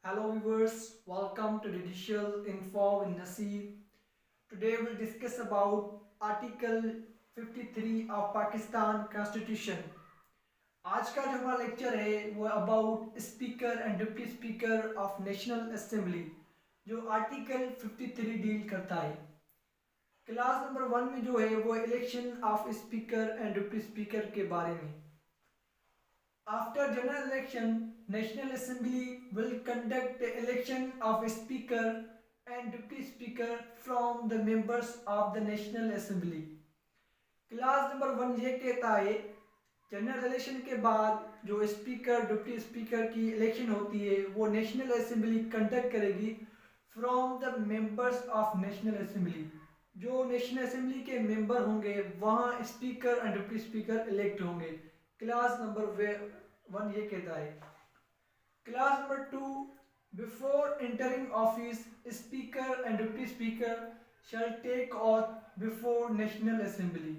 Hello viewers, welcome to Judicial Info with Nasir. Today we'll discuss about Article 53 of Pakistan Constitution. आज का जो हमारा lecture है वो about speaker and deputy speaker of national Assembly जो article 53 deal करता है। क्लास नंबर 1 में जो है वो election of speaker and deputy speaker के बारे में। After general election, National Assembly will conduct the election of a speaker and deputy speaker from the members of the National Assembly. Class number 1 ये कहता है जनरल इलेक्शन के बाद जो speaker deputy speaker की इलेक्शन होती है वो नेशनल असेंबली कंडक्ट करेगी from the members of national Assembly. जो नेशनल असेंबली के मेंबर होंगे वहाँ speaker and deputy speaker elect होंगे। क्लास नंबर 1 ये कहता है। Class number 2 before entering office speaker and deputy speaker shall take oath before National Assembly.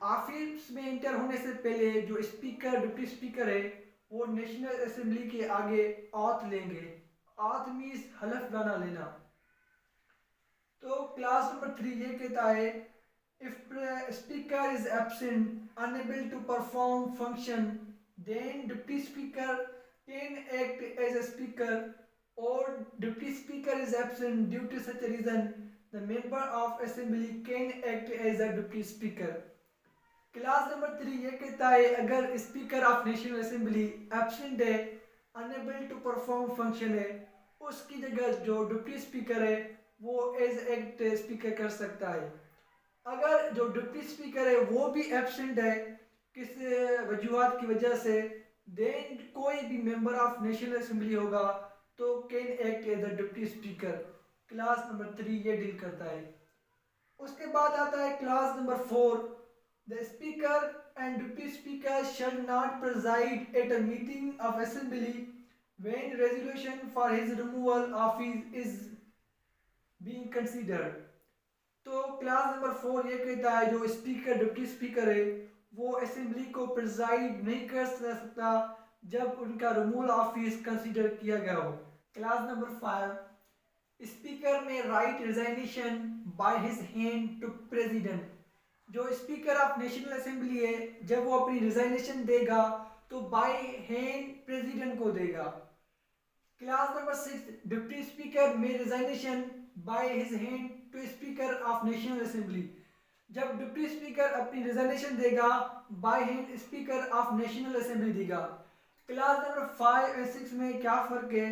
Office में enter होने से पहले जो स्पीकर डिप्टी स्पीकर है वो नेशनल असेंबली के आगे ऑथ लेंगे। ऑथ मीन्स हलफनामा लेना। तो क्लास नंबर 3 ये कहता है if speaker is absent, unable to perform function, then deputy speaker can act as a speaker, or deputy speaker is absent due to such a reason, the member of assembly can act as a deputy speaker. Class number 3 ये कहता है अगर speaker of national assembly absent है, unable to perform function है, उसकी जगह जो deputy speaker है वो एज एक्ट स्पीकर कर सकता है। अगर जो डिप्टी स्पीकर है वो भी एब्सेंट है किसी वजूहात की वजह से, देन कोई भी मेंबर ऑफ नेशनल असेंबली होगा तो can act as a deputy speaker. Class number 3 ये डील करता है। उसके बाद आता है class number 4 the speaker and deputy speaker shall not preside at a meeting of assembly when resolution for his removal office is being considered. तो class number 4 ये कहता है जो स्पीकर डिप्टी स्पीकर है वो असेंबली को प्रिजाइड नहीं कर सकता जब उनका रिमूवल ऑफिस कंसीडर किया गया हो। Class number 5 speaker may write resignation by his hand to president. जो स्पीकर ऑफ नेशनल असेंबली है जब वो अपनी रिजाइनेशन देगा तो बाय हैंड प्रेसिडेंट को देगा। Class number 6 deputy speaker may resignation by his hand to speaker of national Assembly. जब डिप्टी स्पीकर अपनी रिजाइनेशन देगा by hand speaker of national Assembly देगा। क्लास नंबर 5 और 6 में क्या फर्क है?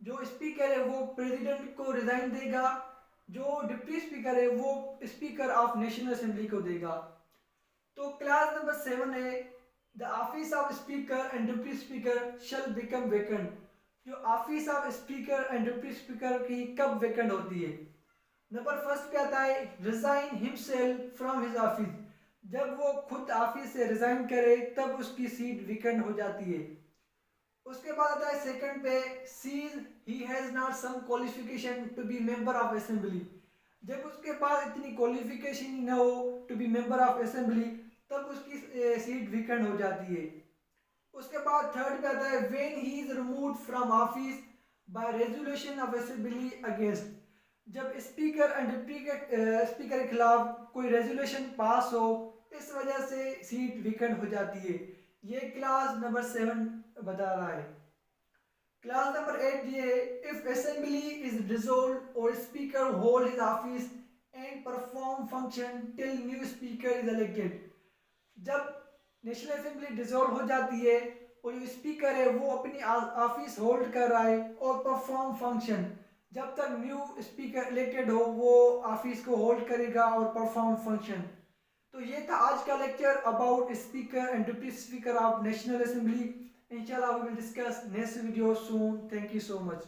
जो स्पीकर है वो प्रेसिडेंट को रिजाइन देगा, जो डिप्टी स्पीकर है वो स्पीकर ऑफ नेशनल असेंबली को देगा। तो क्लास नंबर 7 है the office of speaker and deputy speaker shall become vacant. जो office of speaker and deputy speaker की कब वेकेंट होती है? नंबर 1 पे आता है resign himself from his office. जब वो खुद ऑफिस से रिजाइन करे तब उसकी सीट वेकेंट हो जाती है। उसके बाद आता है सेकंड पे cease he has not some qualification to be member of assembly. जब उसके पास इतनी क्वालिफिकेशन न हो to be member of assembly तब उसकी सीट वेकेंट हो जाती है। उसके बाद थर्ड पे आता है when he is removed from office by resolution of assembly against. जब स्पीकर एंड डिप्टी स्पीकर के खिलाफ कोई रेजोल्यूशन पास हो इस वजह से सीट वेकेंट हो जाती है। ये क्लास नंबर 7 बता रहा है। क्लास नंबर 8 ये इफ असेंबली इज डिसॉल्व्ड और speaker hold his office and perform function till new speaker is elected. जब नेशनल असेंबली डिसॉल्व हो जाती है और जो स्पीकर है वो अपनी ऑफिस होल्ड कर रहा है और परफॉर्म फंक्शन, जब तक न्यू स्पीकर इलेक्टेड हो वो ऑफिस को होल्ड करेगा और परफॉर्म फंक्शन। तो ये था आज का lecture about speaker and deputy speaker of national assembly. इंशाल्लाह we will discuss next video soon. Thank you so much.